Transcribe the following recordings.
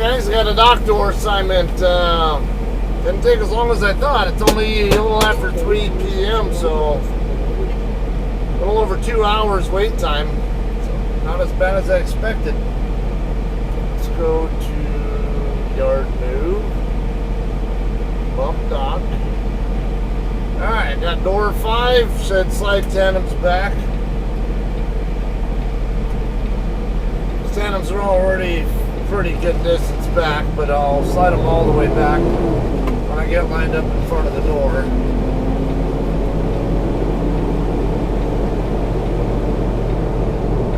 guys, got a dock door assignment. Didn't take as long as I thought. It's only a little after 3 p.m., so a little over 2 hours wait time. So not as bad as I expected. Let's go to yard move. Bump dock. Alright, got door 5, said slide tandems back. The tandems are already pretty good distance back, but I'll slide them all the way back when I get lined up in front of the door.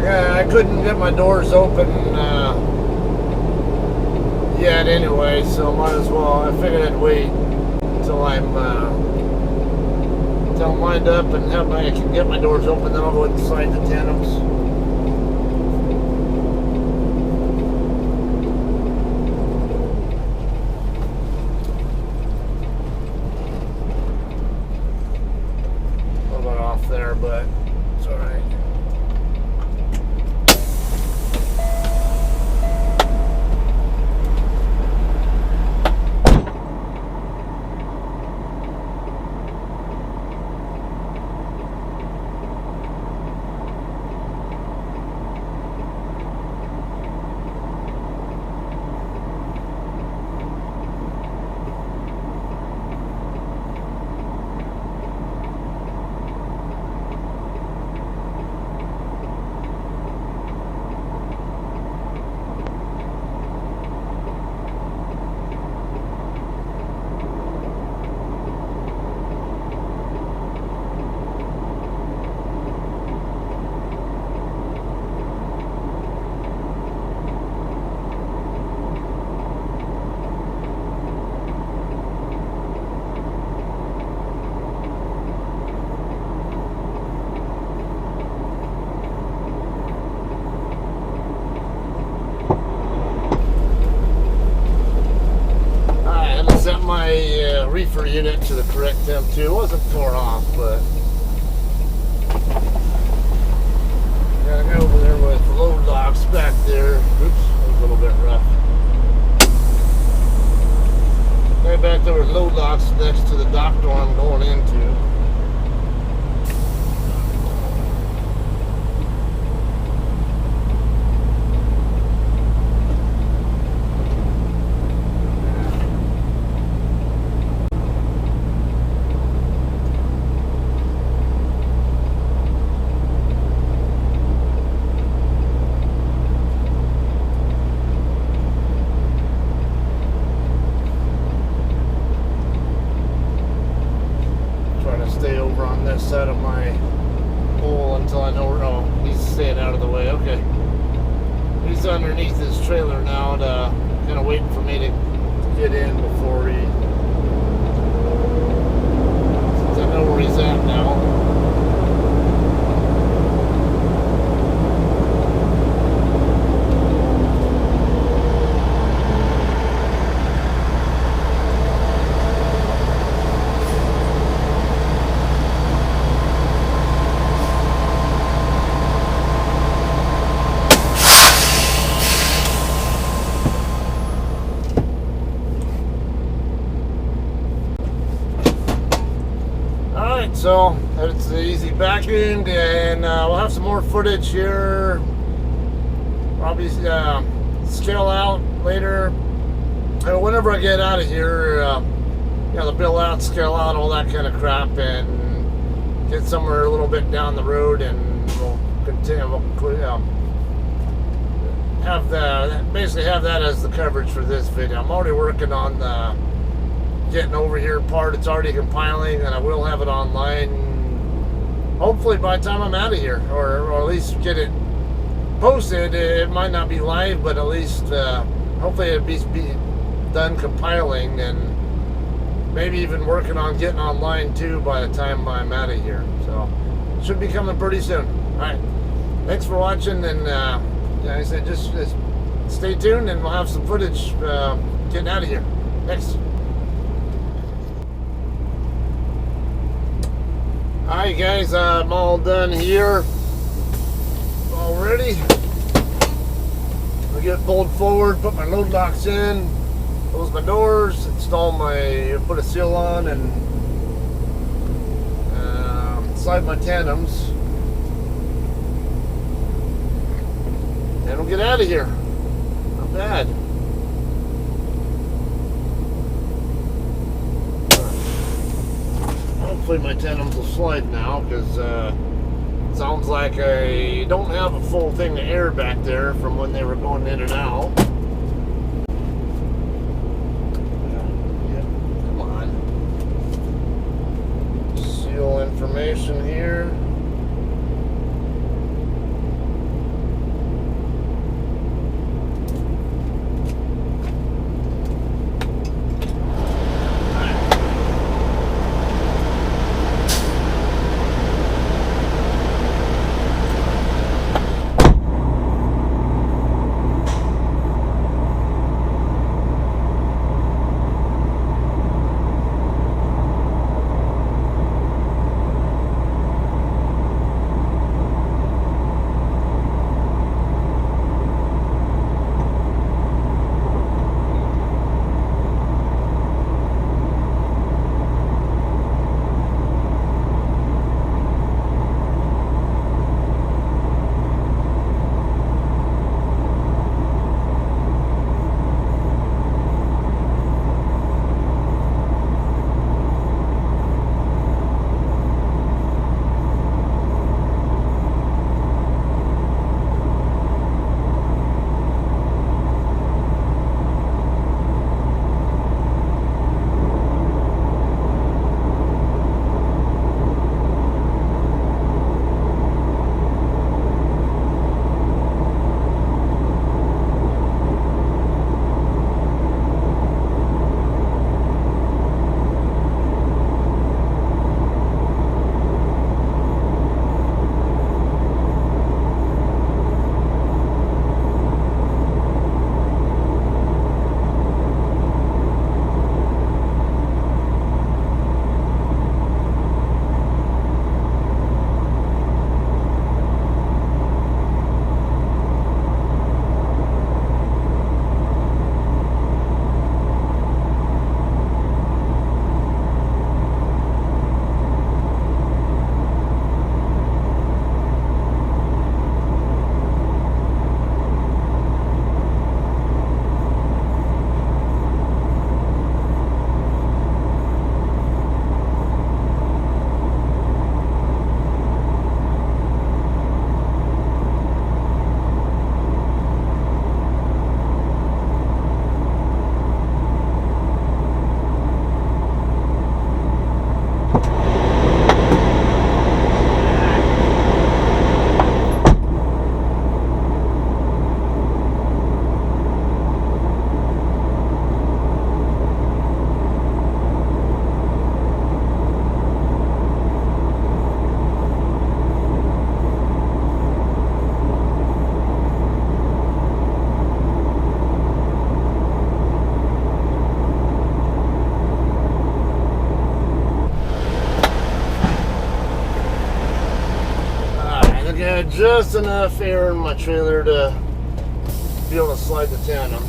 Yeah, I couldn't get my doors open yet anyway, so might as well. I figured I'd wait until I'm lined up and I can get my doors open, then I'll go inside the tandems. There, but it's all right. My reefer unit to the correct temp too. It wasn't torn off, but gotta go over there with the load locks back there. Oops, that was a little bit rough. Right back there with load locks next to the dock door I'm going into. Stay over on this side of my hole until I know. Oh, he's staying out of the way. Okay, he's underneath his trailer now, kind of waiting for me to get in before he. Since I know where he's at now. So it's the easy back end, and we'll have some more footage here. Probably scale out later. Whenever I get out of here, the bill out, scale out, all that kind of crap, and get somewhere a little bit down the road, and we'll continue. We'll have basically have that as the coverage for this video. I'm already working on the getting over here part. It's already compiling, and I will have it online hopefully by the time I'm out of here, or at least get it posted. It might not be live, but at least hopefully it'll be done compiling, and maybe even working on getting online too by the time I'm out of here. So it should be coming pretty soon. All right, thanks for watching, and like I said, just stay tuned, and we'll have some footage getting out of here. Thanks. Alright guys, I'm all done here already. We'll get pulled forward, put my load locks in, close my doors, install put a seal on, and slide my tandems. And we'll get out of here. Not bad. Hopefully my tandems will slide now, because it sounds like I don't have a full thing of air back there from when they were going in and out. Come on. Seal information here. Got just enough air in my trailer to be able to slide the tandem.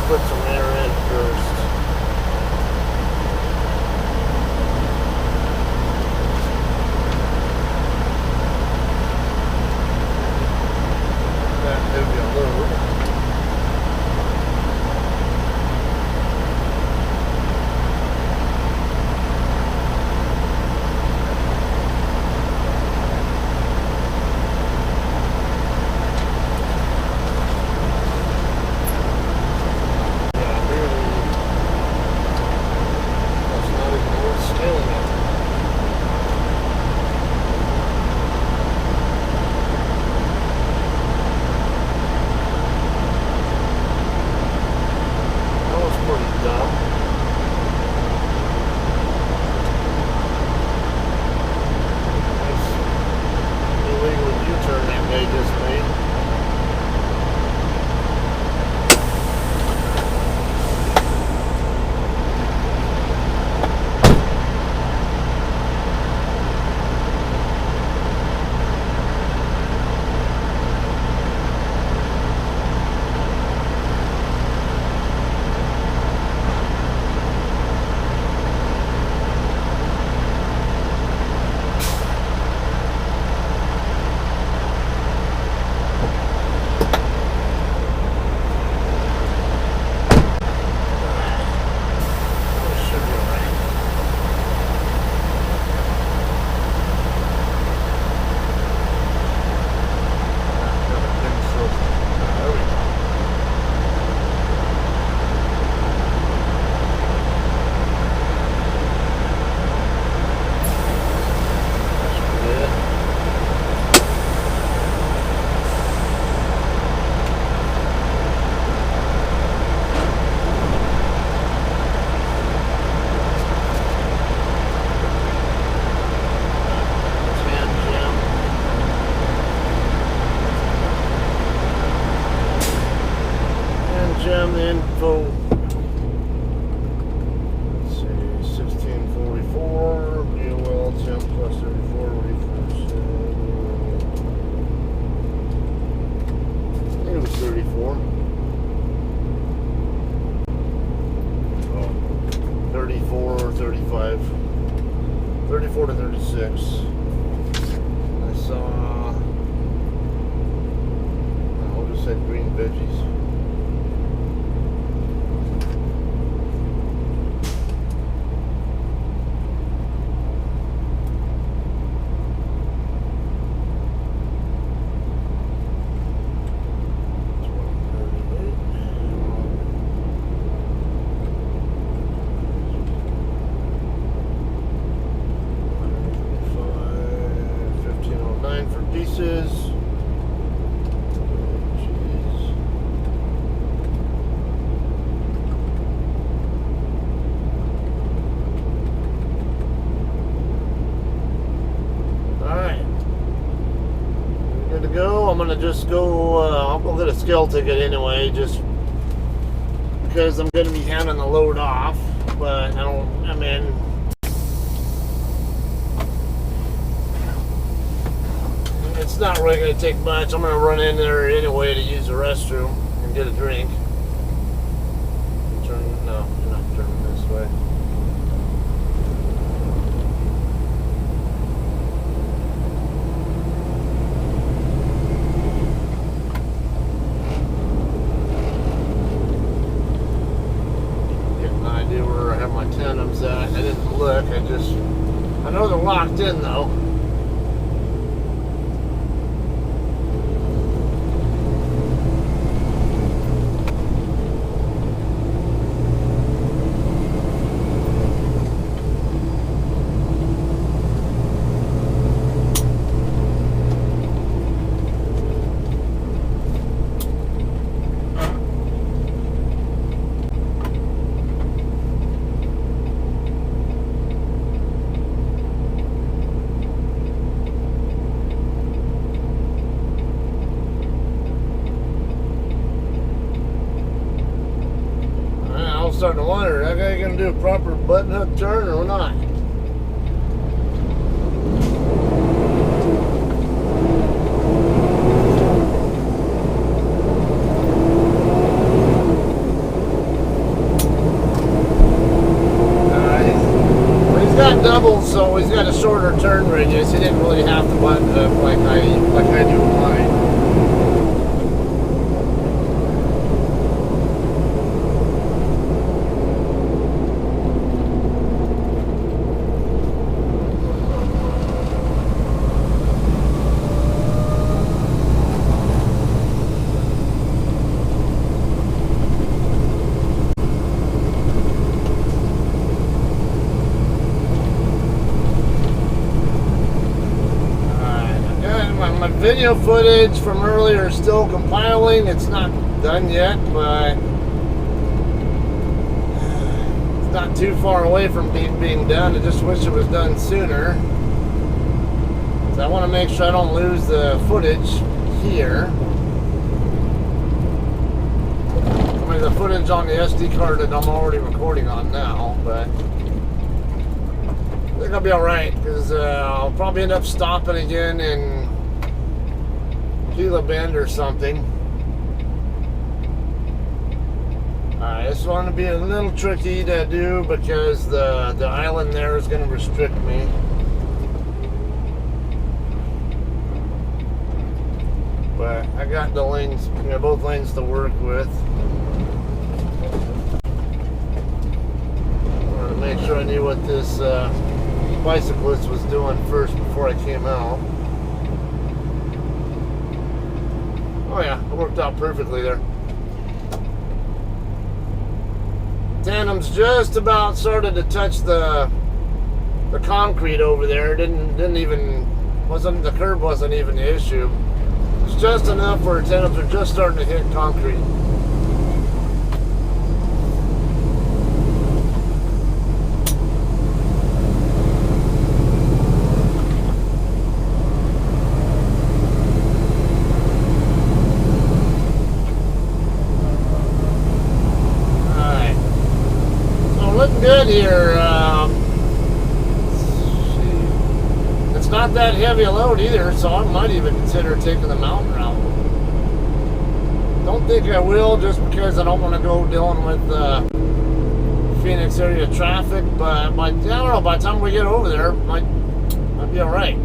Put some air in first. jam the info. Let's see, 1644, BOL 10 plus 34, refresh. I think it was 34. Oh, 34 or 35. 34 to 36. I saw, I'll just say green veggies. I'm gonna just go, I'll go get a scale ticket anyway, just because I'm gonna be handing the load off, but I mean, it's not really gonna take much. I'm gonna run in there anyway to use the restroom and get a drink. No, you're not turning this way. I didn't look, I know they're locked in though. Starting to wonder, that guy gonna do a proper button hook turn or not? He's got doubles, so he's got a shorter turn radius. He didn't really have to button hook like I do with mine. Video footage from earlier is still compiling. It's not done yet, but it's not too far away from being done. I just wish it was done sooner. So I want to make sure I don't lose the footage here. I mean, the footage on the SD card that I'm already recording on now, but I think I'll be alright, because I'll probably end up stopping again in Gila Bend or something. This one will be a little tricky to do because the island there is going to restrict me. But I got the lanes, both lanes to work with. I wanted to make sure I knew what this bicyclist was doing first before I came out. Oh yeah, it worked out perfectly there. Tandem's just about started to touch the concrete over there. The curb wasn't even the issue. It's just enough where tandems are just starting to hit concrete. good here. It's not that heavy a load either, so I might even consider taking the mountain route. Don't think I will, just because I don't want to go dealing with Phoenix area traffic. But I don't know. By the time we get over there, might be all right.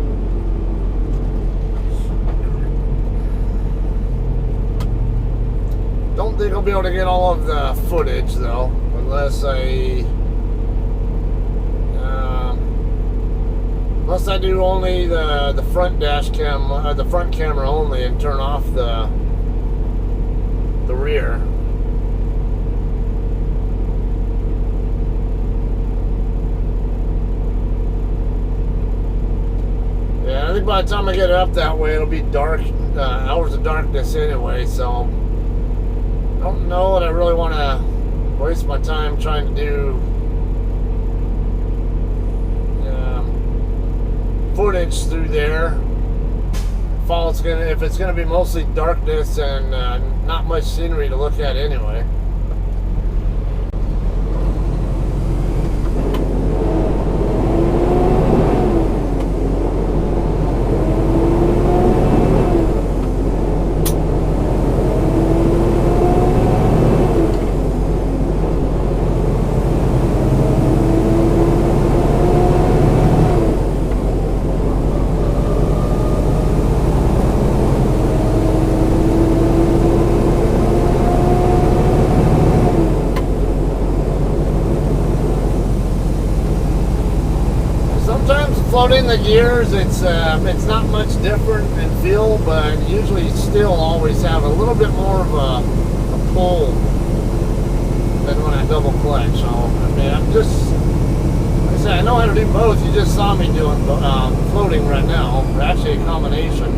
Don't think I'll be able to get all of the footage though, unless I do only the front dash cam, the front camera only, and turn off the rear. Yeah, I think by the time I get it up that way, it'll be dark, hours of darkness anyway. So I don't know that I really want to waste my time trying to do footage through there. If it's gonna be mostly darkness and not much scenery to look at anyway. Floating the gears, it's not much different in feel, but usually still always have a little bit more of a pull than when I double clutch. So I mean, I'm just, like I said, I know how to do both. You just saw me doing floating right now, or actually a combination.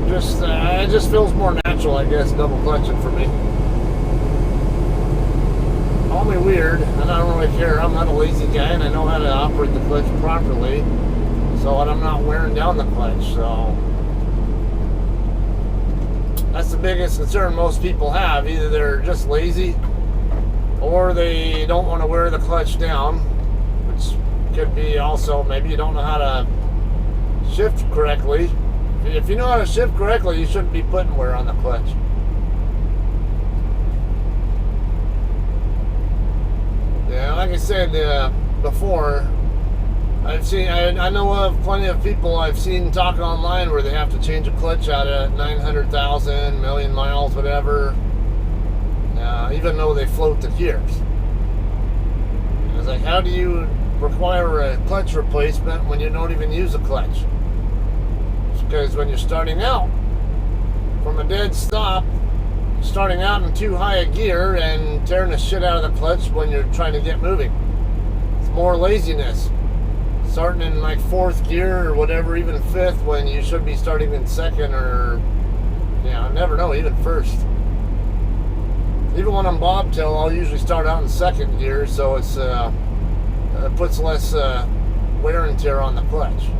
Just it just feels more natural, I guess, double clutching for me. Call me weird, and I don't really care. I'm not a lazy guy, and I know how to operate the clutch properly, so I'm not wearing down the clutch. So that's the biggest concern most people have. Either they're just lazy, or they don't want to wear the clutch down, which could be also maybe you don't know how to shift correctly. If you know how to shift correctly, you shouldn't be putting wear on the clutch. Yeah, like I said before, I know of plenty of people I've seen talk online where they have to change a clutch out at 900,000, million miles, whatever, even though they float the gears. I was like, how do you require a clutch replacement when you don't even use a clutch? It's because when you're starting out from a dead stop, starting out in too high a gear and tearing the shit out of the clutch when you're trying to get moving. It's more laziness. Starting in like fourth gear or whatever, even fifth, when you should be starting in second or, I never know, even first. Even when I'm bobtail, I'll usually start out in second gear, so it's it puts less wear and tear on the clutch.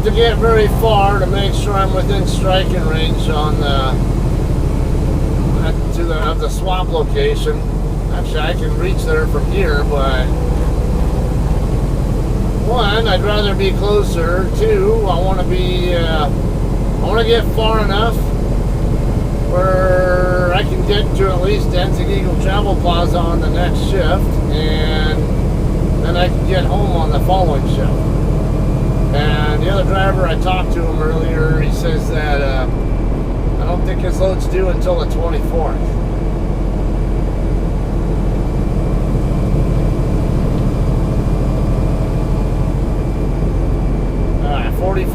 To get very far to make sure I'm within striking range on of the swap location. Actually, I can reach there from here, but one, I'd rather be closer. Two, I want to get far enough where I can get to at least Danzig Eagle Travel Plaza on the next shift, and then I can get home on the following shift. And the other driver, I talked to him earlier, he says that I don't think his load's due until the 24th.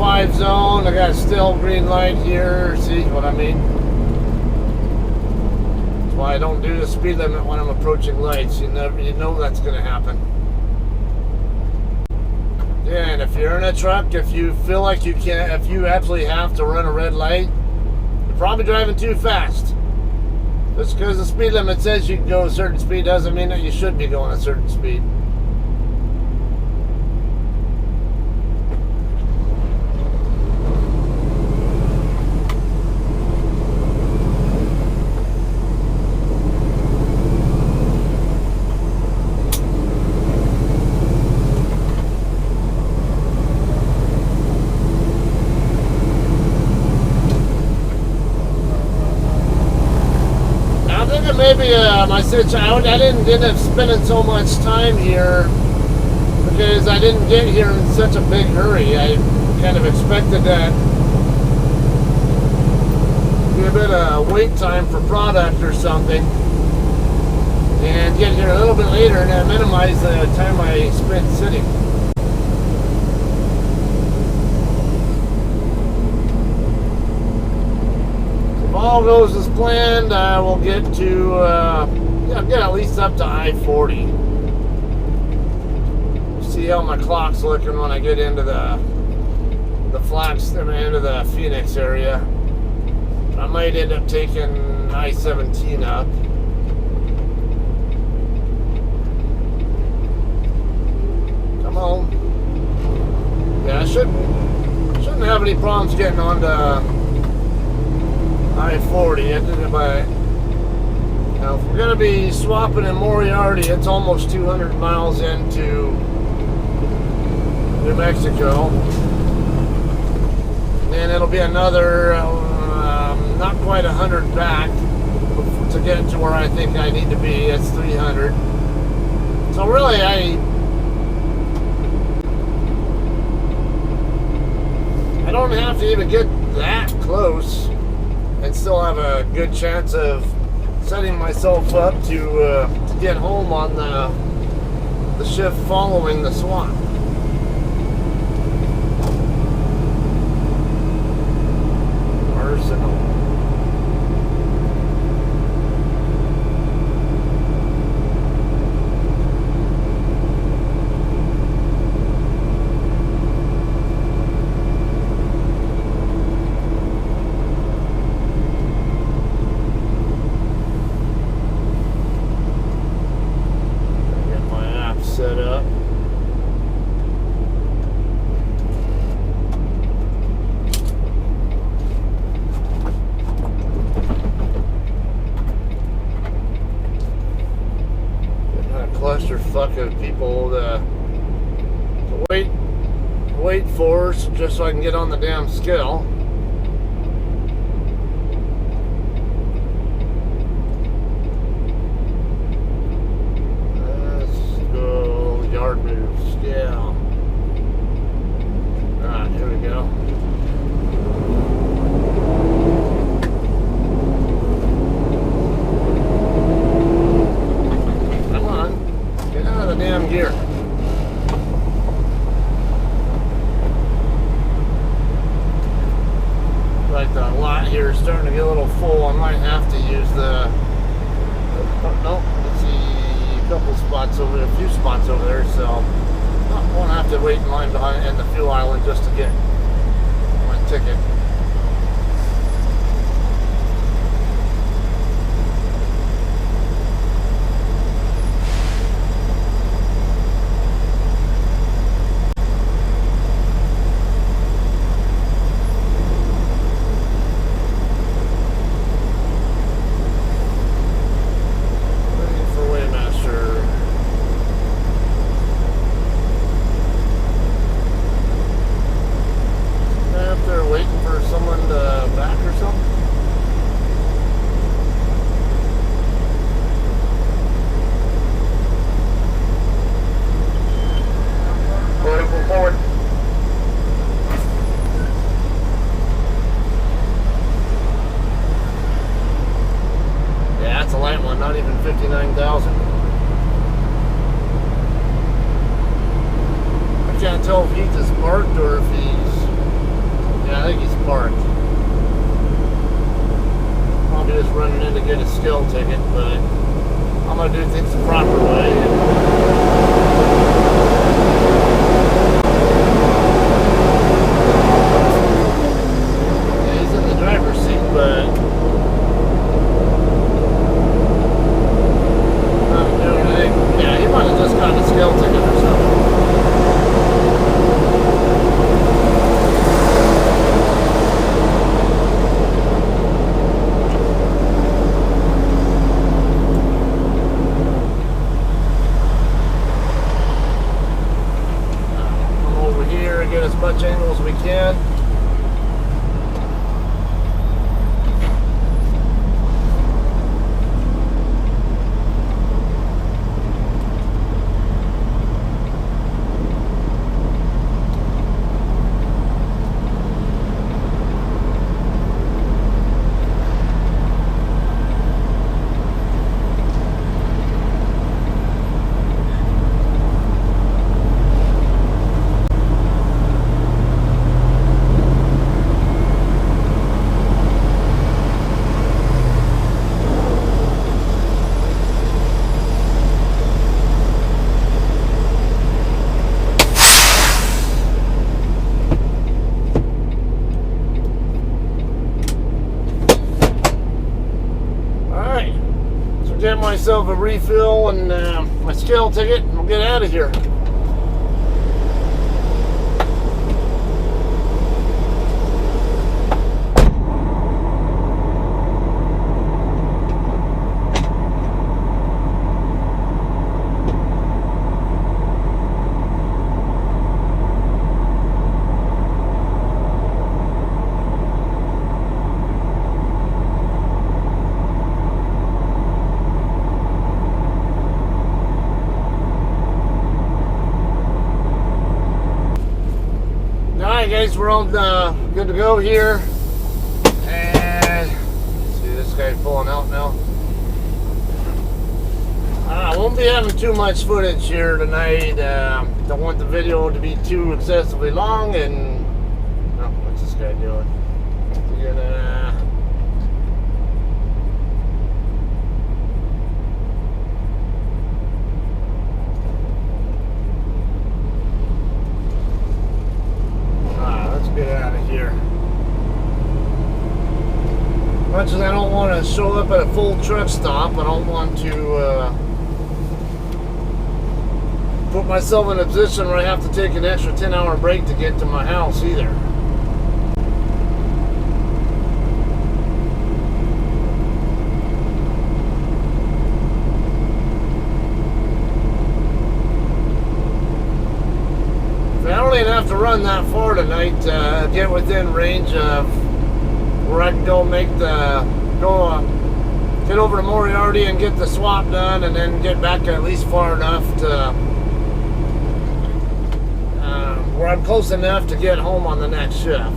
5 zone. I got still green light here. See what I mean? That's why I don't do the speed limit when I'm approaching lights. You know that's going to happen. Yeah, and if you're in a truck, if you feel like you can't, if you absolutely have to run a red light, you're probably driving too fast. Just because the speed limit says you can go a certain speed doesn't mean that you should be going a certain speed. Maybe my situation, I didn't end up spending so much time here because I didn't get here in such a big hurry. I kind of expected that be a bit of wait time for product or something, and get here a little bit later and then minimize the time I spent sitting. All goes as planned. We'll get to get at least up to I-40. See how my clock's looking when I get into the into the Phoenix area. I might end up taking I-17 up. Come on. Yeah, I shouldn't have any problems getting onto I-40, but now if we're going to be swapping in Moriarty, it's almost 200 miles into New Mexico, and it'll be another not quite 100 back to get to where I think I need to be. It's 300. So really, I don't have to even get that close and still have a good chance of setting myself up to get home on the shift following the swap. Arsenal. Set up. Getting a clusterfuck of people to wait for just so I can get on the damn scale. Yard moves, yeah. Alright, here we go. Come on, get out of the damn gear. Like the lot here is starting to get a little full. I might have to use the. Oh, no, let's see. Couple spots over there, a few spots over there, so I won't have to wait in line behind in the fuel island just to get my ticket. Not even 59,000. I can't tell if he's just parked or if he's Yeah, I think he's parked. Probably just running in to get a skill ticket, but I'm gonna do things the proper way. Yeah, he's in the driver's seat, but not doing anything. Yeah, he might have just gotten a skill ticket or something. Get as much angle as we can. Get myself a refill and my skill ticket, and we'll get out of here. Alright guys, we're all good to go here, and see this guy pulling out now. I won't be having too much footage here tonight. Don't want the video to be too excessively long, and oh, what's this guy doing? He's gonna get out of here. Much as I don't want to show up at a full truck stop, I don't want to put myself in a position where I have to take an extra 10-hour break to get to my house either. I don't even have to run that far tonight to get within range of where I can go get over to Moriarty and get the swap done, and then get back at least far enough to where I'm close enough to get home on the next shift.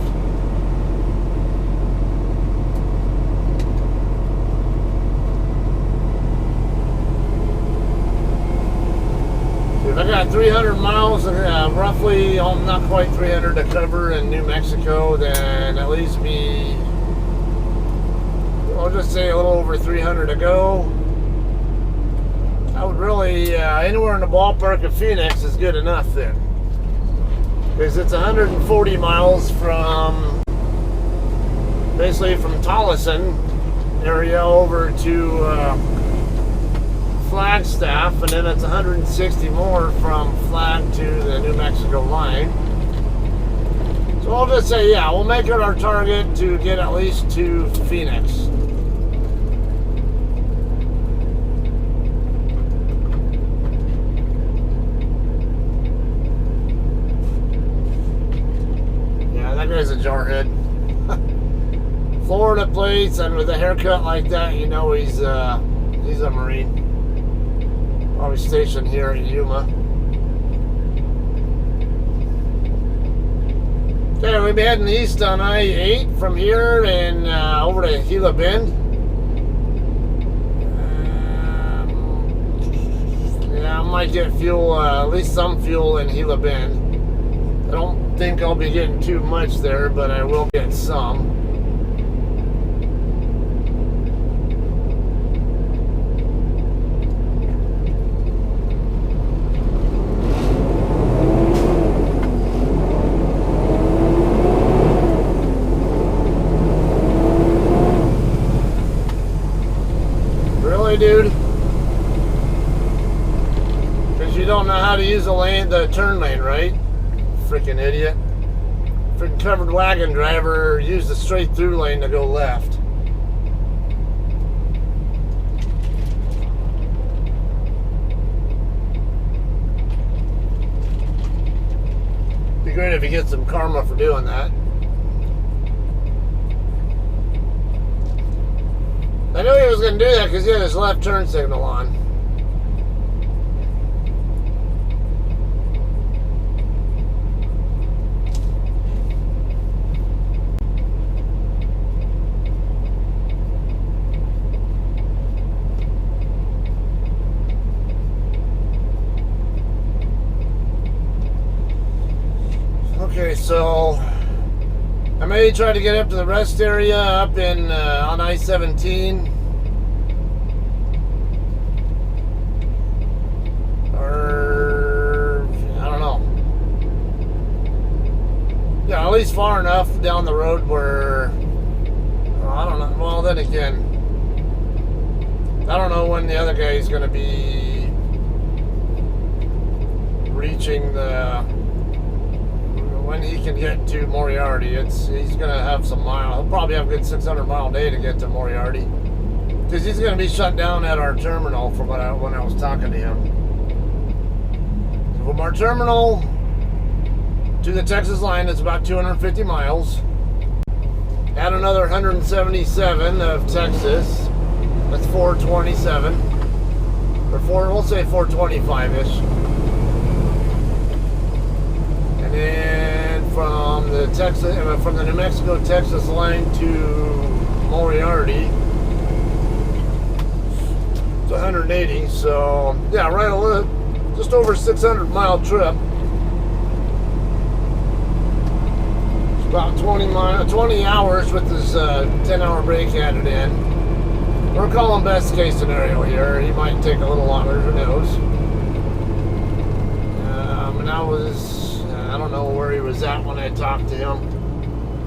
If I got 300 miles, roughly, not quite 300 to cover in New Mexico, then at least be, I'll just say a little over 300 to go. I would really, anywhere in the ballpark of Phoenix is good enough then. Because it's 140 miles from, basically from Tolleson area over to Flagstaff, and then it's 160 more from Flag to the New Mexico line. So I'll just say, yeah, we'll make it our target to get at least to Phoenix. Yeah, that guy's a jarhead. Florida plates, and with a haircut like that, you know he's a Marine. Probably stationed here in Yuma. Okay, we'll be heading east on I-8 from here and over to Gila Bend. Yeah, I might get fuel, at least some fuel in Gila Bend. I don't think I'll be getting too much there, but I will get some. Really, dude? Because you don't know how to use the turn lane, right? Freaking idiot. Freaking covered wagon driver used the straight through lane to go left. Be great if you get some karma for doing that. I knew he was going to do that because he had his left turn signal on. Okay, so I may try to get up to the rest area up in on I-17, or I don't know. Yeah, at least far enough down the road where I don't know. Well, then again, I don't know when the other guy is going to be reaching when he can get to Moriarty. He's going to have some mile. He'll probably have a good 600 mile day to get to Moriarty, because he's going to be shut down at our terminal from when I was talking to him. So from our terminal to the Texas line, it's about 250 miles. Add another 177 of Texas. That's 427, or we'll say 425-ish. And then from the New Mexico Texas line to Moriarty, it's 180. So yeah, right, just over 600 mile trip. It's about 20 hours with this 10-hour break added in. We're calling best case scenario here. He might take a little longer, who knows. And I don't know where he was at when I talked to him.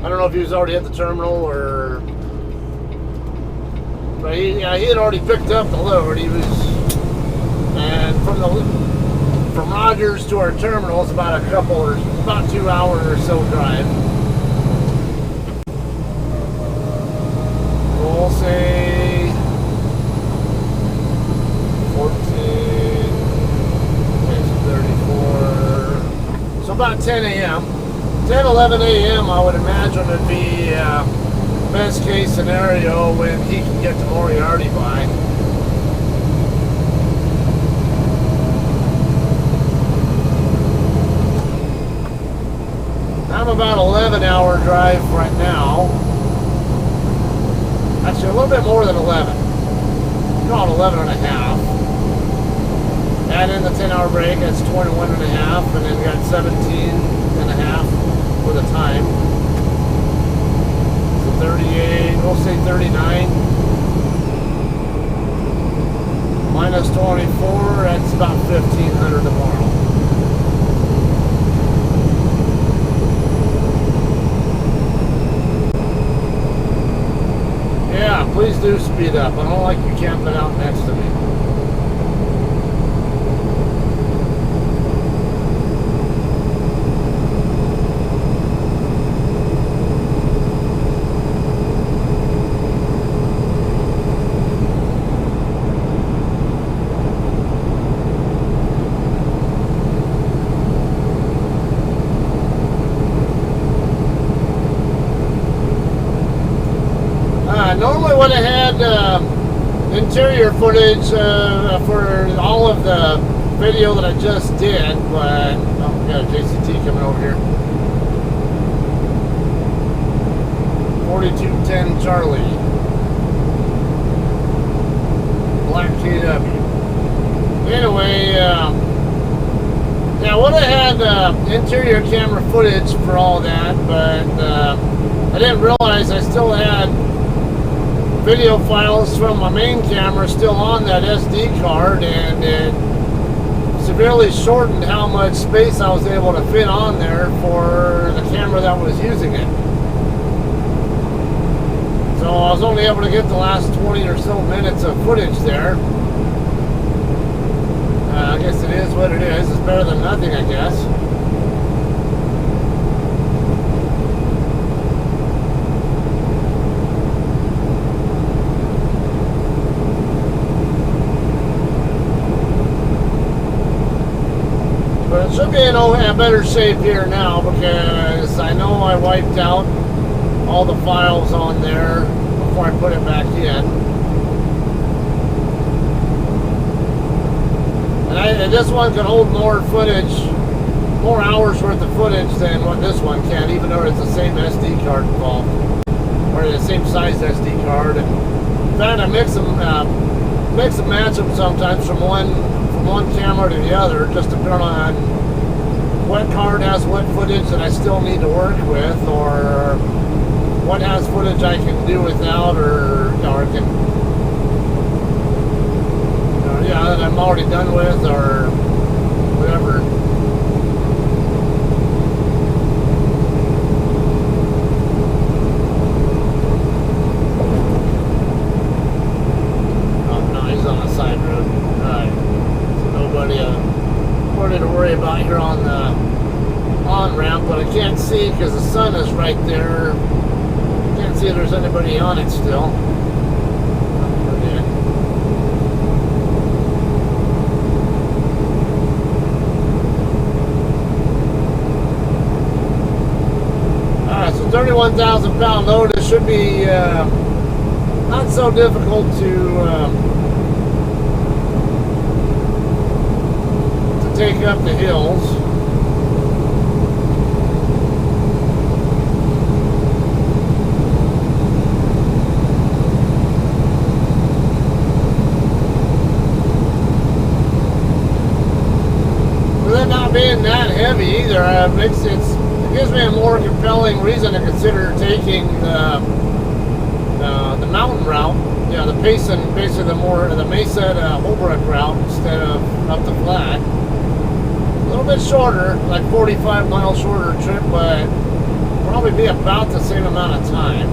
I don't know if he was already at the terminal or... But he had already picked up the load. And from Rogers to our terminal, it's about about 2 hours or so drive. We'll say 14, 34, so about 10 a.m. 10, 11 a.m. I would imagine would be best case scenario when he can get to Moriarty by. I'm about 11-hour drive right now. Actually, a little bit more than 11. About 11 and a half. Add in the 10-hour break, that's 21 and a half, and then got 17 and a half for the time. So 38, we'll say 39. Minus 24, that's about 1,500 tomorrow. Yeah, please do speed up. I don't like you camping out next to me. Normally when I had interior footage for all of the video that I just did, but oh, we got a JCT coming over here. 4210 Charlie. Black KW. Anyway, yeah, I would have had interior camera footage for all that, but I didn't realize I still had video files from my main camera still on that SD card, and it severely shortened how much space I was able to fit on there for the camera that was using it. So I was only able to get the last 20 or so minutes of footage there. I guess it is what it is. It's better than nothing, I guess. But it should be in a better shape here now, because I know I wiped out all the files on there before I put it back in. And this one can hold more footage, more hours worth of footage than what this one can, even though it's the same SD card involved, or the same size SD card. And in fact, I mix and match them sometimes from one camera to the other, just depending on what card has what footage that I still need to work with, or what has footage I can do without, or can. Yeah, that I'm already done with, or whatever. Oh no, he's on the side road. Alright. So nobody to worry about here on the on-ramp, but I can't see because the sun is right there. Can't see if there's anybody on it still. Alright, so 31,000 pound load. It should be not so difficult to take up the hills. With it not being that heavy either, it gives me a more compelling reason to consider taking the mountain route. Yeah, the Payson, basically the Mesa to Holbrook route instead of up the flat. A little bit shorter, like 45 mile shorter trip, but probably be about the same amount of time.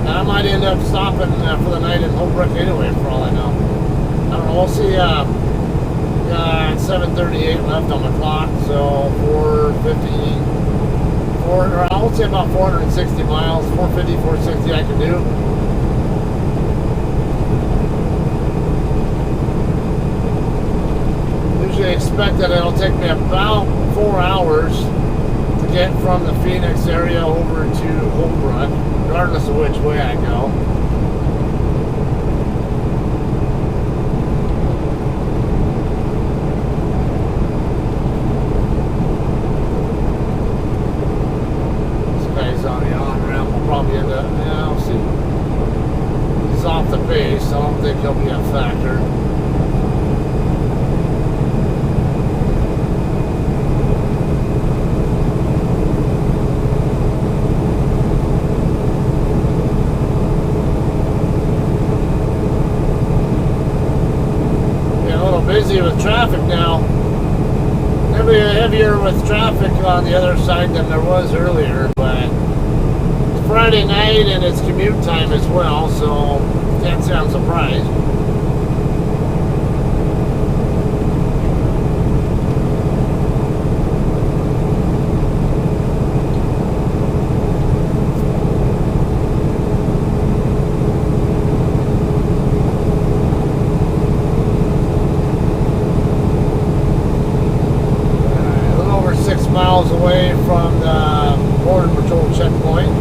And I might end up stopping for the night in Holbrook anyway, for all I know. I don't know, we'll see. 7:38 left on the clock, so 454, or I would say about 460 miles, 450, 460 I can do. Usually expect that it'll take me about 4 hours to get from the Phoenix area over to Holbrook, regardless of which way I go. Probably end up, yeah, we'll see. He's off the base, so I don't think he'll be a factor. Yeah, a little busy with traffic now. Maybe heavier with traffic on the other side than there was earlier, but Friday night and it's commute time as well, so can't say I'm surprised. A little over 6 miles away from the Border Patrol checkpoint.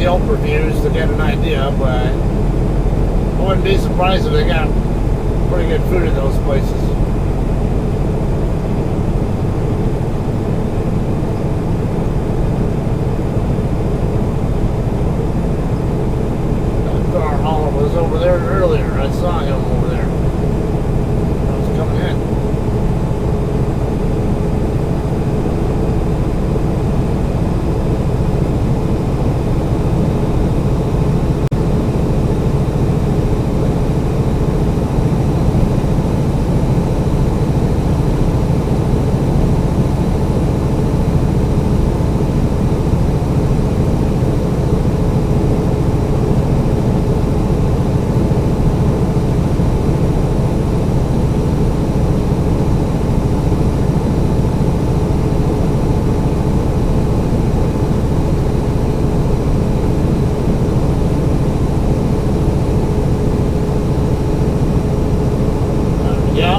Yelp reviews to get an idea, but I wouldn't be surprised if they got pretty good food in those places. That car hauler was over there earlier. I saw him over there. I was coming in.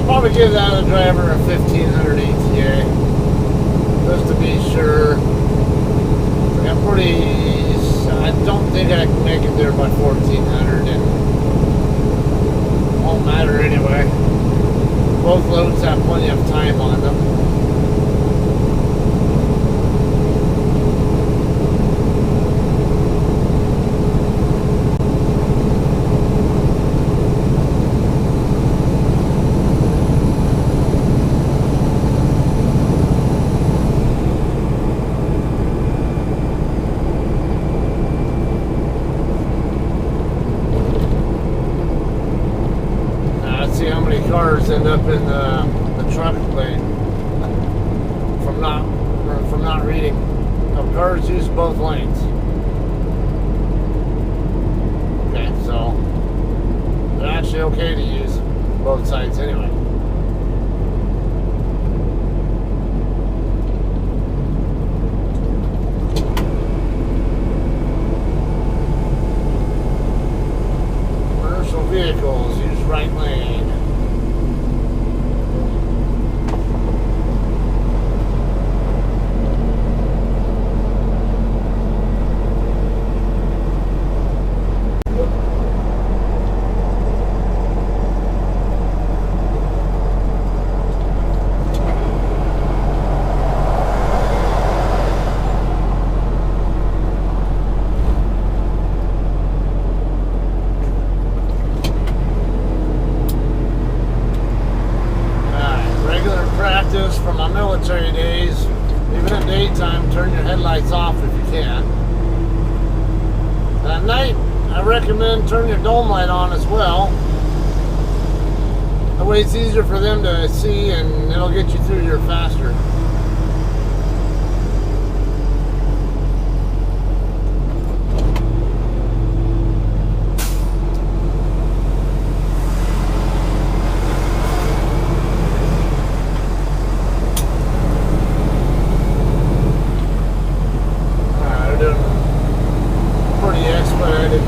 Probably give that other driver a 1500 ETA just to be sure. I don't think I can make it there by 1400, and it won't matter anyway. Both loads have plenty of time on them. Cars end up in the truck lane from not reading. No, cars use both lanes. Okay, so they're actually okay to use both sides anyway. Commercial vehicles use right lane. From my military days, even at daytime, turn your headlights off if you can. And at night, I recommend turn your dome light on as well. That way it's easier for them to see and it'll get you through here faster.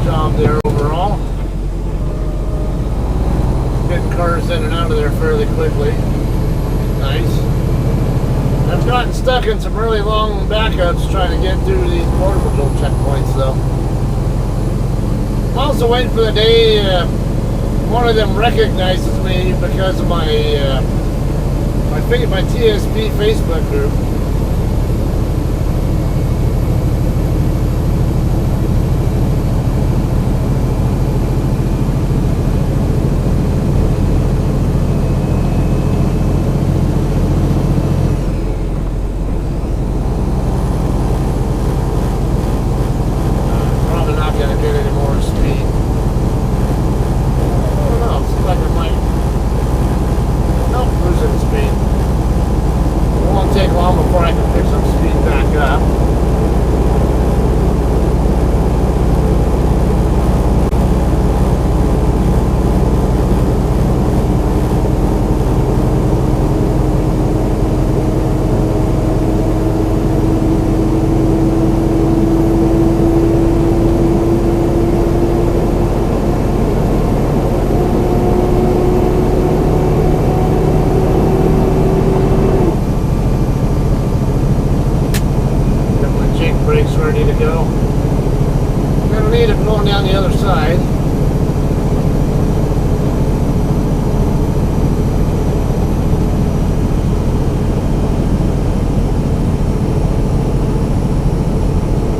Job there overall. Getting cars in and out of there fairly quickly. Nice. I've gotten stuck in some really long backups trying to get through these border patrol checkpoints though. I'm also waiting for the day one of them recognizes me because of my TSP Facebook group. Brakes ready to go. don't need it going down the other side.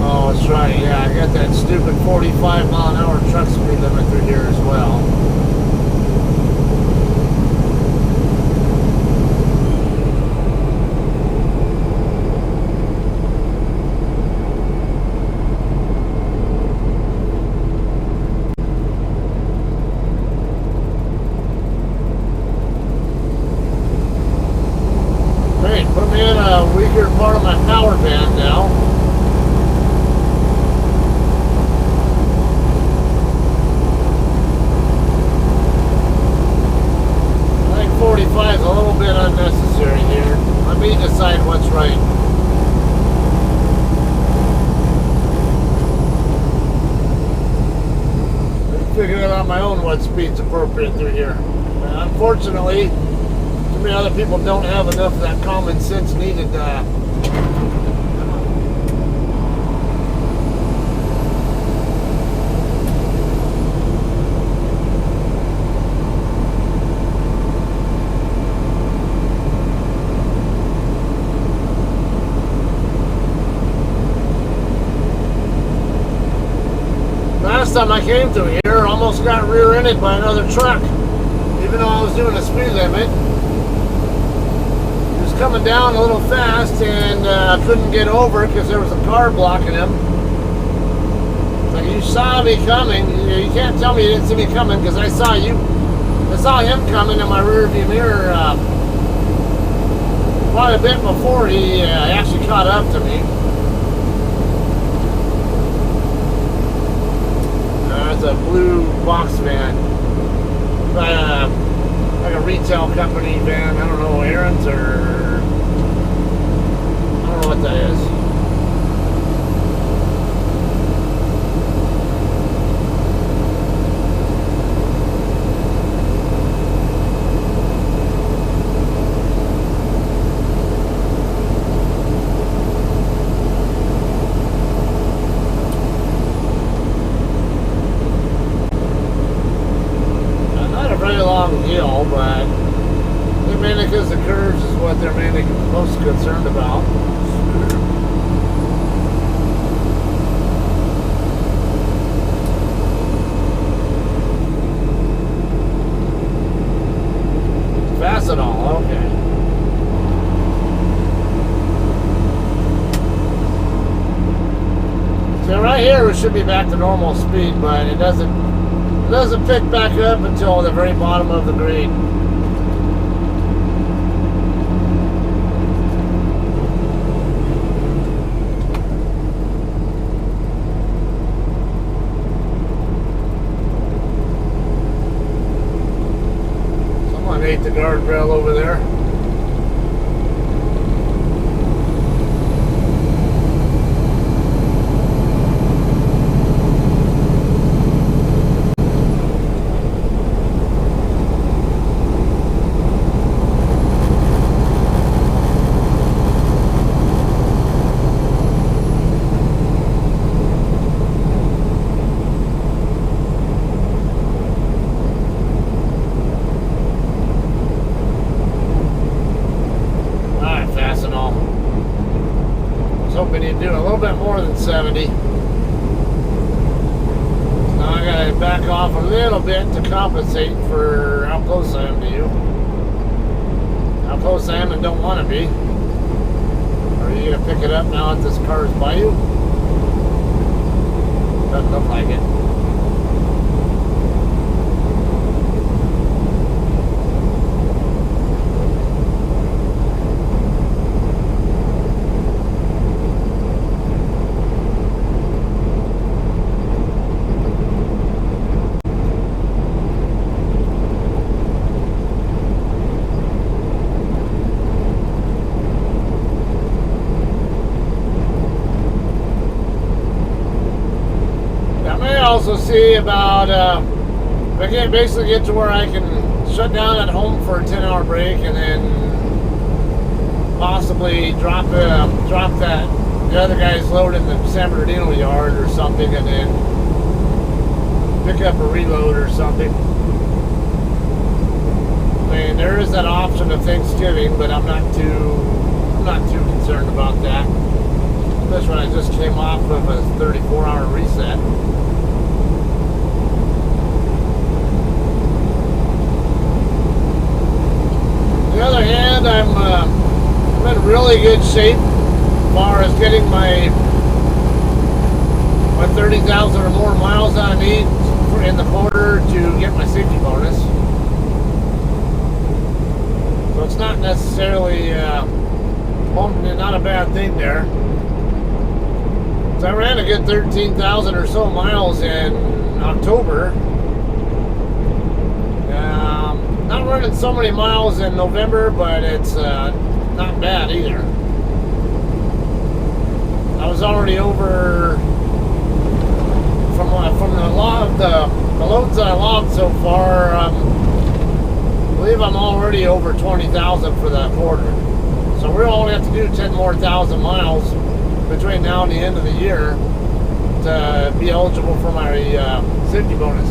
Oh, that's right. Yeah, I got that stupid 45-mile-an-hour truck speed limit through here as well. Put me in a weaker part of my power band now. I think 45 is a little bit unnecessary here. Let me decide what's right. I'll figure it out on my own what speed's appropriate through here. Unfortunately, too many other people don't have enough of that common sense needed. Last time I came through here, almost got rear-ended by another truck, even though I was doing a speed limit. Coming down a little fast and couldn't get over because there was a car blocking him. Like, you saw me coming. You can't tell me you didn't see me coming because I saw you. I saw him coming in my rear view mirror quite a bit before he actually caught up to me. That's a blue box van. Like a retail company van. I don't know, errands or I don't know what that is. Not a very long hill, but mainly because the curves is what they're mainly most concerned about. Fastenal, okay. So right here we should be back to normal speed, but it doesn't pick back up until the very bottom of the grade. Ate the guardrail over there. Hoping you'd do a little bit more than 70. Now I gotta back off a little bit to compensate for how close I am to you. How close I am and don't want to be. Are you gonna pick it up now that this car is by you? Doesn't look like it. Also see about I can basically get to where I can shut down at home for a 10-hour break and then possibly drop that the other guy's load in the San Bernardino yard or something, and then pick up a reload or something. I mean, there is that option of Thanksgiving, but I'm not too concerned about that. Especially when I just came off of a 34-hour reset. On the other hand, I'm in really good shape as far as getting my 30,000 or more miles I need in the quarter to get my safety bonus. So it's not necessarily not a bad thing there. So I ran a good 13,000 or so miles in October. Not running so many miles in November, but it's not bad either. I was already over from the loads that I logged so far. I believe I'm already over 20,000 for that quarter. So we only have to do 10 more thousand miles between now and the end of the year to be eligible for my safety bonus.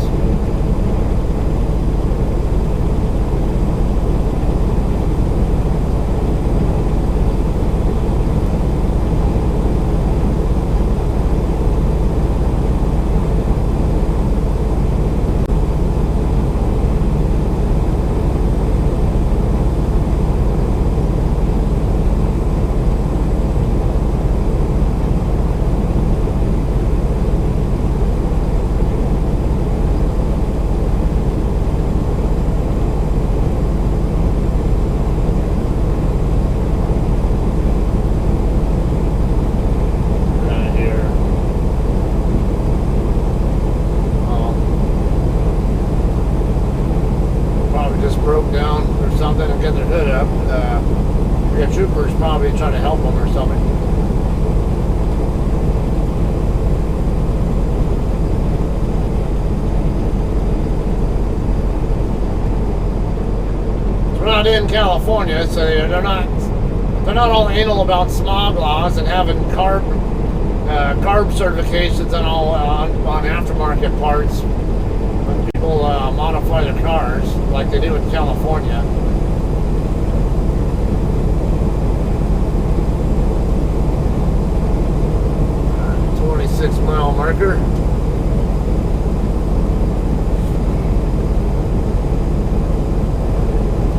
Broke down or something and get their hood up. We got troopers probably trying to help them or something. We're not in California, so they're not all anal about smog laws and having carb certifications and all on aftermarket parts. People modify their cars like they do in California. 26-mile marker. A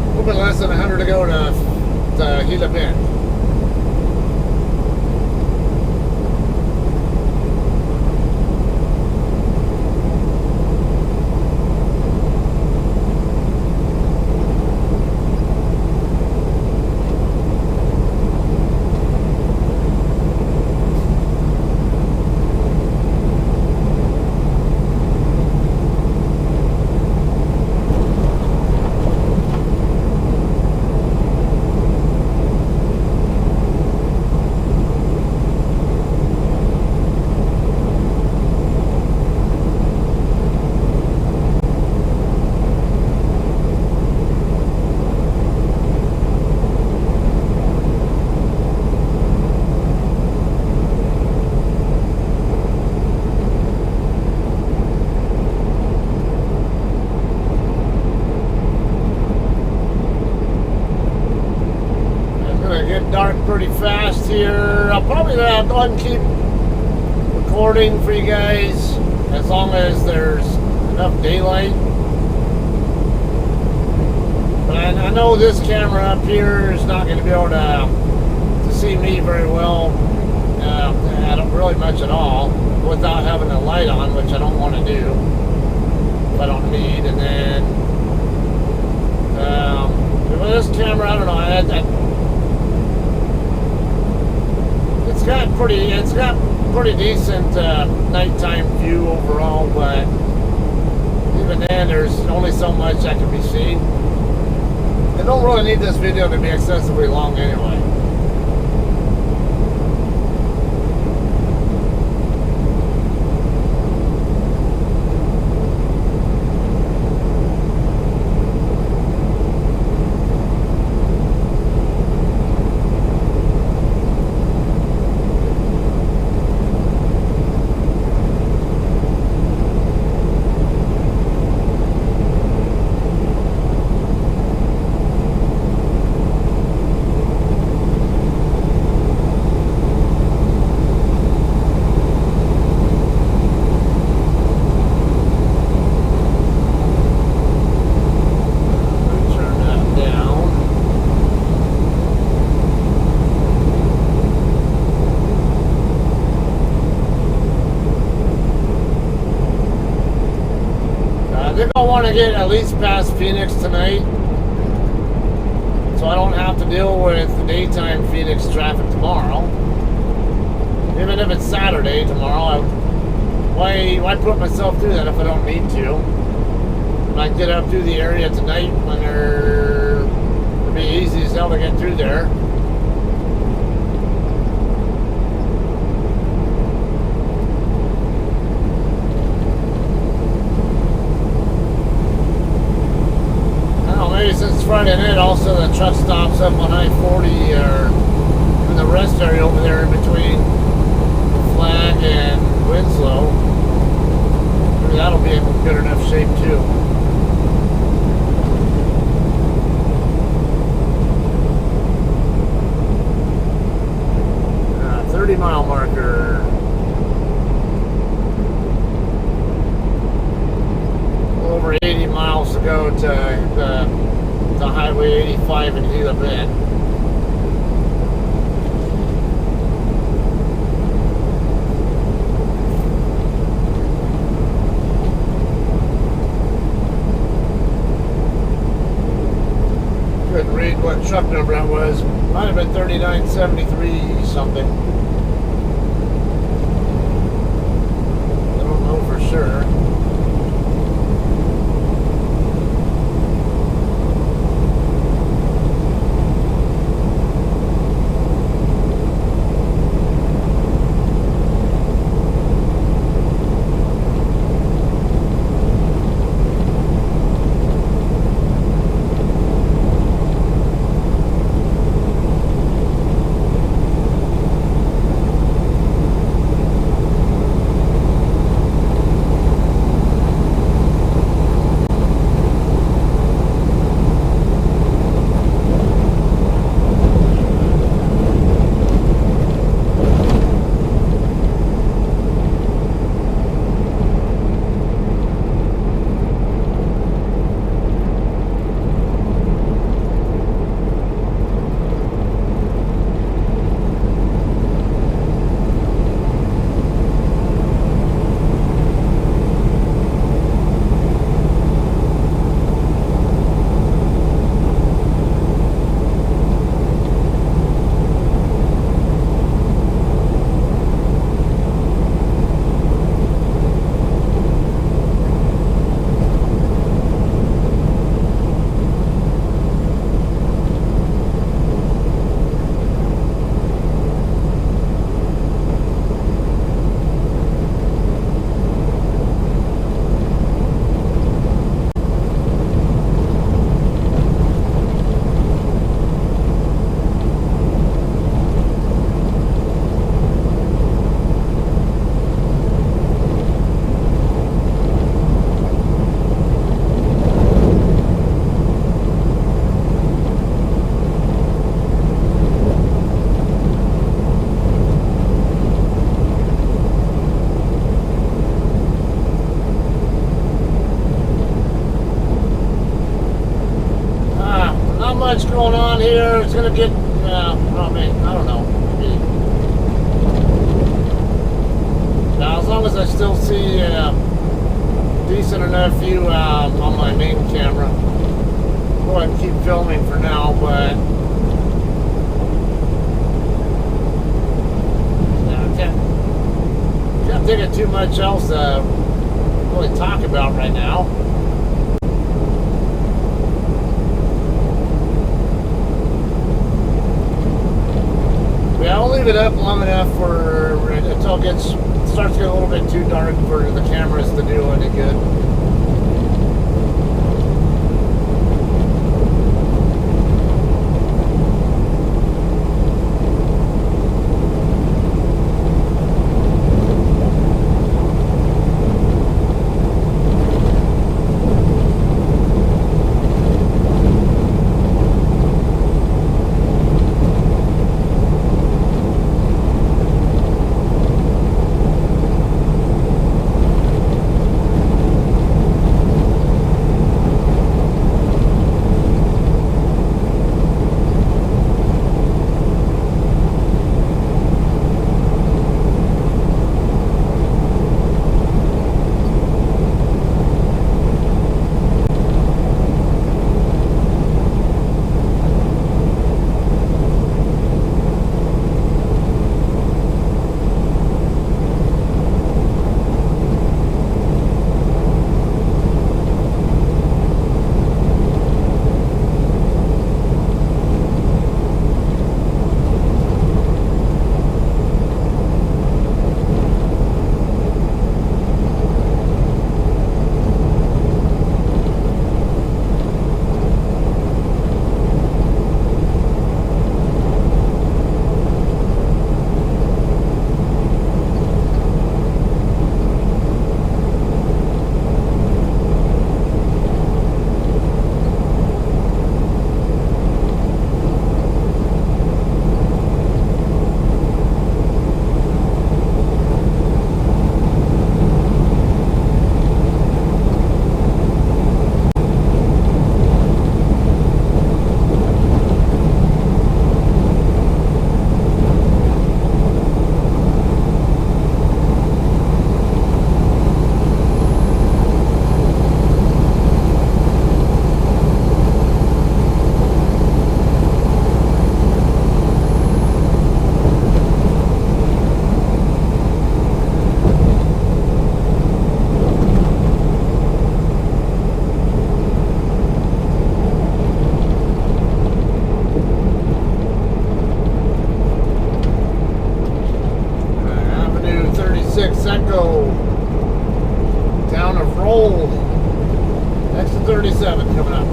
little bit less than 100 to go to Gila Bend. Dark pretty fast here. I'll probably go ahead and keep recording for you guys as long as there's enough daylight. But I know this camera up here is not going to be able to see me very well, really much at all, without having a light on, which I don't want to do if I don't need. And then with this camera, I don't know. It's got pretty decent nighttime view overall, but even then there's only so much that can be seen. I don't really need this video to be excessively long anyway. get at least past Phoenix tonight, so I don't have to deal with the daytime Phoenix traffic tomorrow. Even if it's Saturday tomorrow, why put myself through that if I don't need to? I can get up through the area tonight when it'll be easy as hell to get through there. 'Maybe since Friday night, also the truck stops up on I-40 or in the rest area over there in between Flag and Winslow. Maybe that'll be in good enough shape too. 30-mile marker. Over 80 miles to go to Highway 85 in Gila Bend. Couldn't read what truck number that was. Might have been 3973 something. I don't know for sure. Much going on here. It's gonna get, I don't know. Maybe. Now, as long as I still see decent enough view on my main camera, I'll go ahead and keep filming for now. But I can't think of too much else to really talk about right now. I'll leave it up long enough until it starts to get a little bit too dark for the cameras to do any good. Echo. Town of Roll. Exit 37 coming up.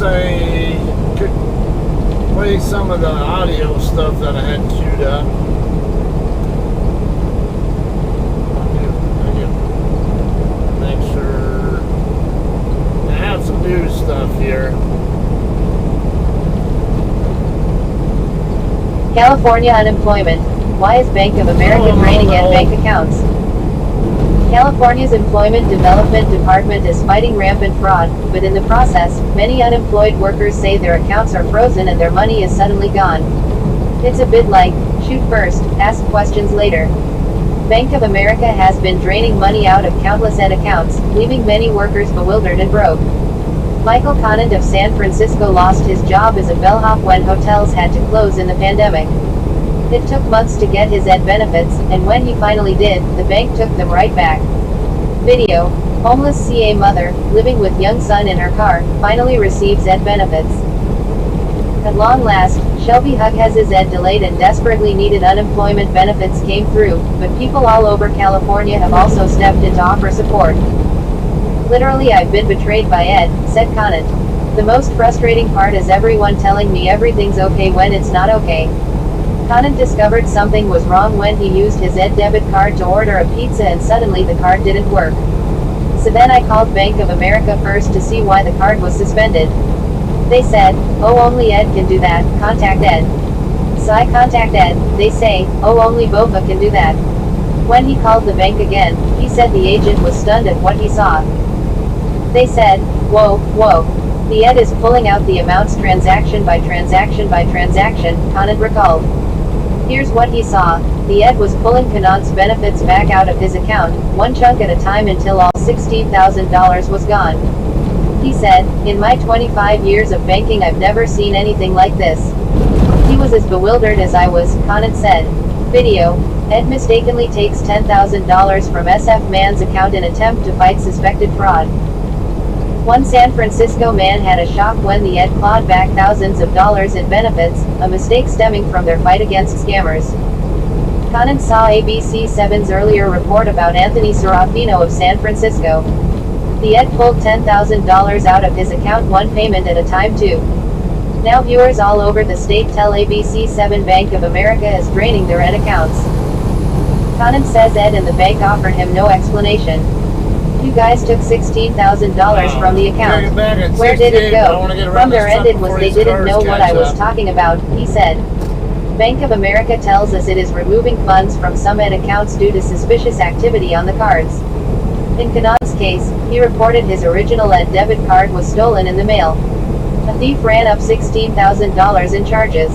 I could play some of the audio stuff that I had queued up. Make sure I have some new stuff here. California unemployment. Why is Bank of America draining at bank accounts? California's Employment Development Department is fighting rampant fraud, but in the process, many unemployed workers say their accounts are frozen and their money is suddenly gone. It's a bit like, shoot first, ask questions later. Bank of America has been draining money out of countless Ed accounts, leaving many workers bewildered and broke. Michael Conant of San Francisco lost his job as a bellhop when hotels had to close in the pandemic. It took months to get his Ed benefits, and when he finally did, the bank took them right back. Video. Homeless CA mother, living with young son in her car, finally receives Ed benefits. At long last, Shelby Hug has his Ed delayed and desperately needed unemployment benefits came through, but people all over California have also stepped in to offer support. Literally, I've been betrayed by Ed, said Conant. The most frustrating part is everyone telling me everything's okay when it's not okay. Conant discovered something was wrong when he used his Ed debit card to order a pizza and suddenly the card didn't work. So then I called Bank of America first to see why the card was suspended. They said, oh, only Ed can do that, contact Ed. So I contact Ed, they say, oh, only Bofa can do that. When he called the bank again, he said the agent was stunned at what he saw. They said, whoa, the Ed is pulling out the amounts transaction by transaction by transaction, Conant recalled. Here's what he saw. The Ed was pulling Conant's benefits back out of his account, one chunk at a time until all $16,000 was gone. He said, in my 25 years of banking I've never seen anything like this. He was as bewildered as I was, Conant said. Video. Ed mistakenly takes $10,000 from SF man's account in attempt to fight suspected fraud. One San Francisco man had a shock when the Ed clawed back thousands of dollars in benefits, a mistake stemming from their fight against scammers. Conant saw ABC7's earlier report about Anthony Serafino of San Francisco. The Ed pulled $10,000 out of his account one payment at a time too. Now viewers all over the state tell ABC7 Bank of America is draining their Ed accounts. Conant says Ed and the bank offered him no explanation. You guys took $16,000 from the account. Where did it go? From their end it was they didn't know what I was talking about, he said. Bank of America tells us it is removing funds from some Ed accounts due to suspicious activity on the cards. In Conant's case, he reported his original Ed debit card was stolen in the mail. A thief ran up $16,000 in charges.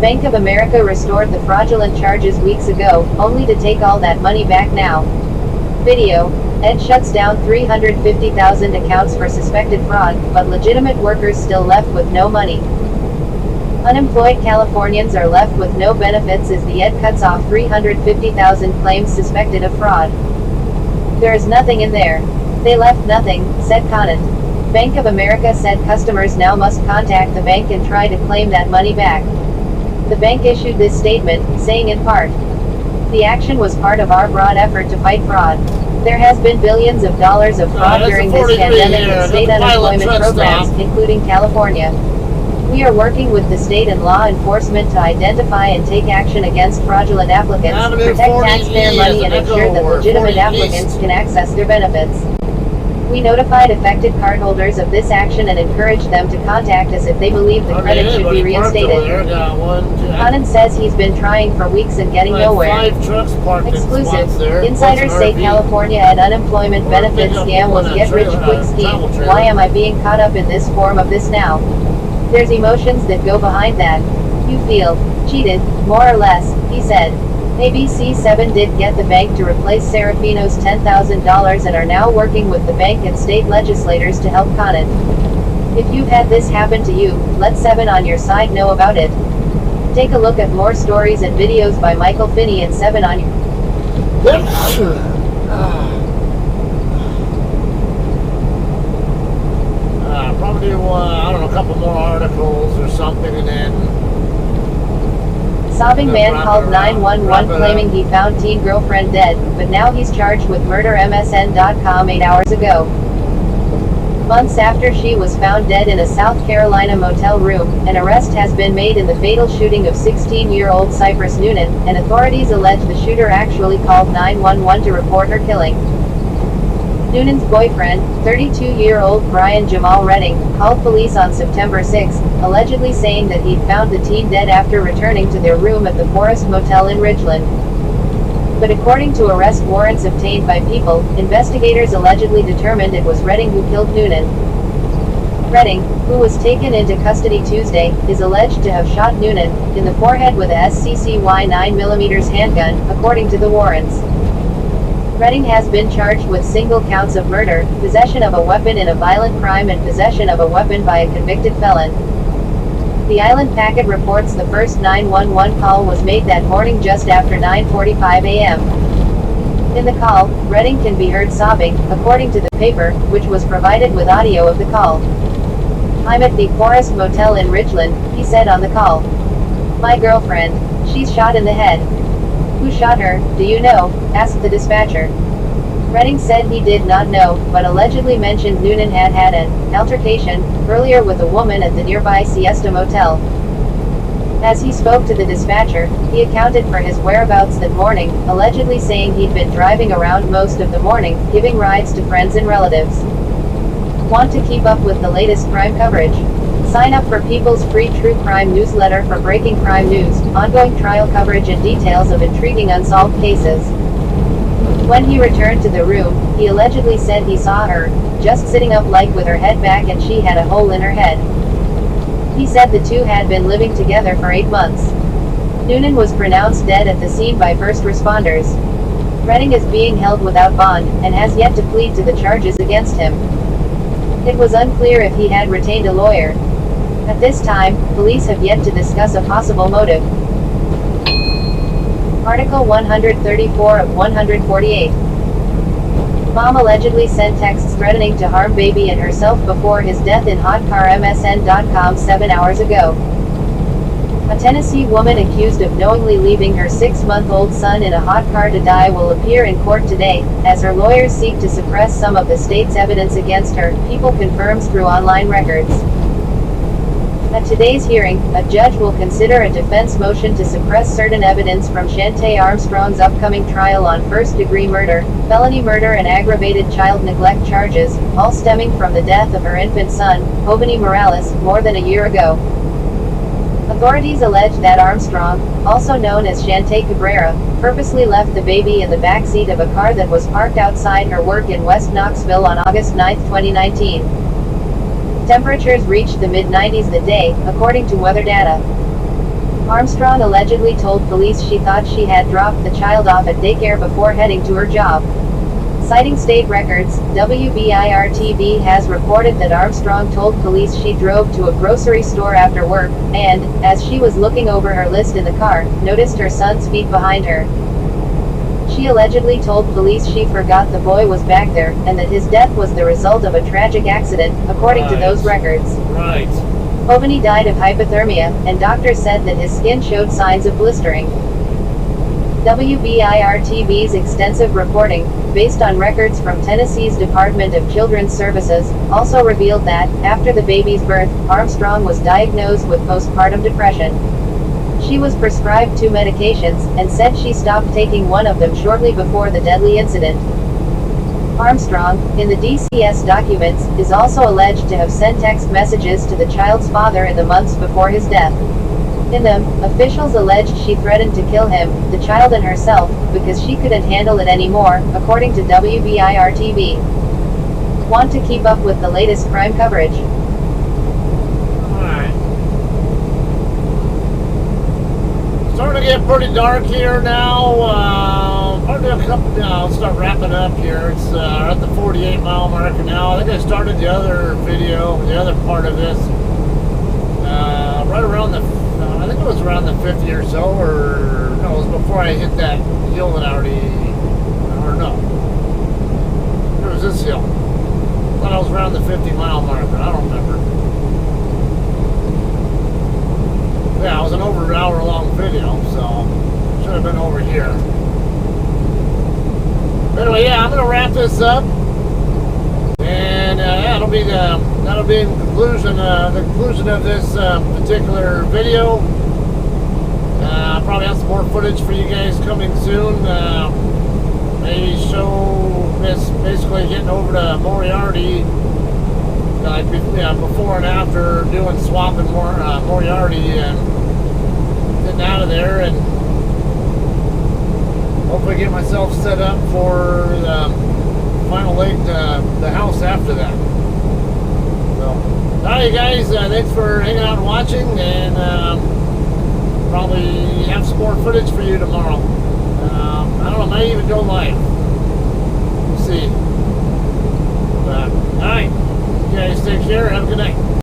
Bank of America restored the fraudulent charges weeks ago, only to take all that money back now. Video. Ed shuts down 350,000 accounts for suspected fraud, but legitimate workers still left with no money. Unemployed Californians are left with no benefits as the Ed cuts off 350,000 claims suspected of fraud. There is nothing in there. They left nothing, said Conant. Bank of America said customers now must contact the bank and try to claim that money back. The bank issued this statement, saying in part, the action was part of our broad effort to fight fraud. There has been billions of dollars of fraud during this pandemic with state unemployment programs, including California. We are working with the state and law enforcement to identify and take action against fraudulent applicants, protect taxpayer money and ensure that legitimate applicants can access their benefits. We notified affected cardholders of this action and encouraged them to contact us if they believe the credit should be reinstated. Conant says he's been trying for weeks and getting nowhere. Exclusive. Insiders say California Ed unemployment benefits scam was get-rich-quick scheme. Why am I being caught up in this form of this now? There's emotions that go behind that. You feel cheated, more or less, he said. ABC7 did get the bank to replace Serafino's $10,000 and are now working with the bank and state legislators to help Conant. If you've had this happen to you, let 7 on your side know about it. Take a look at more stories and videos by Michael Finney and 7 on your... Probably do, I don't know, a couple more articles or something, and then... Sobbing man called 911 claiming he found teen girlfriend dead, but now he's charged with murder. MSN.com 8 hours ago. Months after she was found dead in a South Carolina motel room, an arrest has been made in the fatal shooting of 16-year-old Cypress Noonan, and authorities allege the shooter actually called 911 to report her killing. Noonan's boyfriend, 32-year-old Brian Jamal Redding, called police on September 6, allegedly saying that he'd found the teen dead after returning to their room at the Forest Motel in Ridgeland. But according to arrest warrants obtained by People, investigators allegedly determined it was Redding who killed Noonan. Redding, who was taken into custody Tuesday, is alleged to have shot Noonan in the forehead with a SCCY 9mm handgun, according to the warrants. Redding has been charged with single counts of murder, possession of a weapon in a violent crime, and possession of a weapon by a convicted felon. The Island Packet reports the first 911 call was made that morning just after 9:45 a.m. In the call, Redding can be heard sobbing, according to the paper, which was provided with audio of the call. "I'm at the Forest Motel in Ridgeland," he said on the call. "My girlfriend. She's shot in the head." "Who shot her, do you know?" asked the dispatcher. Redding said he did not know, but allegedly mentioned Noonan had had an altercation earlier with a woman at the nearby Siesta Motel. As he spoke to the dispatcher, he accounted for his whereabouts that morning, allegedly saying he'd been driving around most of the morning, giving rides to friends and relatives. Want to keep up with the latest crime coverage? Sign up for People's free true crime newsletter for breaking crime news, ongoing trial coverage, and details of intriguing unsolved cases. When he returned to the room, he allegedly said he saw her, just sitting up like with her head back, and she had a hole in her head. He said the two had been living together for 8 months. Noonan was pronounced dead at the scene by first responders. Redding is being held without bond, and has yet to plead to the charges against him. It was unclear if he had retained a lawyer. At this time, police have yet to discuss a possible motive. Article 134 of 148. Mom allegedly sent texts threatening to harm baby and herself before his death in hot car. MSN.com 7 hours ago. A Tennessee woman accused of knowingly leaving her 6-month-old son in a hot car to die will appear in court today, as her lawyers seek to suppress some of the state's evidence against her, People confirms through online records. At today's hearing, a judge will consider a defense motion to suppress certain evidence from Shantae Armstrong's upcoming trial on first-degree murder, felony murder, and aggravated child neglect charges, all stemming from the death of her infant son, Jovany Morales, more than a year ago. Authorities allege that Armstrong, also known as Shantae Cabrera, purposely left the baby in the backseat of a car that was parked outside her work in West Knoxville on August 9, 2019. Temperatures reached the mid-90s that day, according to weather data. Armstrong allegedly told police she thought she had dropped the child off at daycare before heading to her job. Citing state records, WBIR-TV has reported that Armstrong told police she drove to a grocery store after work, and, as she was looking over her list in the car, noticed her son's feet behind her. She allegedly told police she forgot the boy was back there, and that his death was the result of a tragic accident, according to those records. Right. Jovany died of hypothermia, and doctors said that his skin showed signs of blistering. WBIR-TV's extensive reporting, based on records from Tennessee's Department of Children's Services, also revealed that, after the baby's birth, Armstrong was diagnosed with postpartum depression. She was prescribed 2 medications, and said she stopped taking one of them shortly before the deadly incident. Armstrong, in the DCS documents, is also alleged to have sent text messages to the child's father in the months before his death. In them, officials alleged she threatened to kill him, the child, and herself, because she couldn't handle it anymore, according to WBIR-TV. Want to keep up with the latest crime coverage? Alright. Starting to get pretty dark here now. Probably a couple, I'll start wrapping up here. It's at the 48-mile marker now. I think I started the other video, the other part of this, right around the, I think it was was around the 50 or so, or no, it was before I hit that hill that I already, or no. It was this hill. I thought I was around the 50 mile marker. I don't remember. Yeah, it was an over an hour long video, so should have been over here. Anyway, yeah, I'm gonna wrap this up, and yeah, that'll be in conclusion. The conclusion of this particular video. I'll probably have some more footage for you guys coming soon. Maybe show this basically getting over to Moriarty, like before and after doing swapping Moriarty and getting out of there, and hopefully get myself set up for the final leg to the house after that. So, alright, guys, thanks for hanging out and watching, and probably have some more footage for you tomorrow. I don't know, might even go live. We'll see. But, alright, you guys take care. Have a good night.